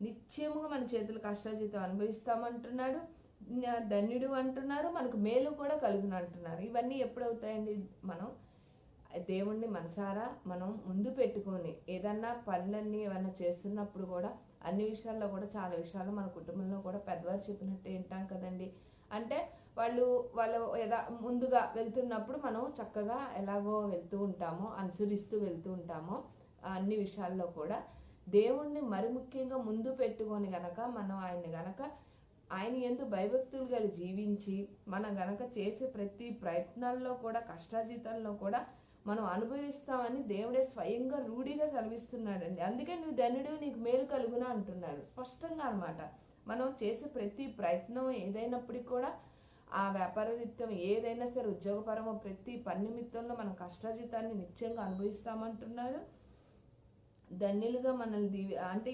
నిశ్చయముగా మన చేతులు కష్టాజీతం అనుభవిస్తామంటున్నాడు. ధన్యుడు అంటున్నారు, మనకు మేలు కూడా కలుగును అంటున్నారు. ఇవన్నీ ఎప్పుడవుతాయండి? మనం దేవుణ్ణి మనసారా మనం ముందు పెట్టుకొని ఏదన్నా పనులన్నీ ఏమన్నా చేస్తున్నప్పుడు కూడా అన్ని విషయాల్లో కూడా చాలా విషయాలు మన కుటుంబంలో కూడా పెద్దవారు చెప్పినట్టు వింటాం కదండి. అంటే వాళ్ళు ముందుగా వెళ్తున్నప్పుడు మనం చక్కగా ఎలాగో వెళ్తూ ఉంటామో, అనుసరిస్తూ వెళ్తూ ఉంటామో అన్ని విషయాల్లో కూడా దేవుణ్ణి మరి ముఖ్యంగా ముందు పెట్టుకొని గనక మనం ఆయన యందు భయభక్తులు కలిగి జీవించి మనం గనక చేసే ప్రతి ప్రయత్నాల్లో కూడా కష్టాజీతాల్లో కూడా మనం అనుభవిస్తామని దేవుడే స్వయంగా రూఢిగా సెలవిస్తున్నాడండి. అందుకే నువ్వు ధన్యుడు, నీకు మేలు కలుగునా అంటున్నాడు స్పష్టంగా అనమాట. మనం చేసే ప్రతి ప్రయత్నం ఏదైనప్పటికీ కూడా ఆ వ్యాపార నిమిత్తం ఏదైనా సరే, ఉద్యోగపరమ ప్రతి పని నిమిత్తంలో మనం కష్టాజీతాన్ని నిత్యంగా అనుభవిస్తామంటున్నాడు. ధన్యులుగా మనల్ని అంటే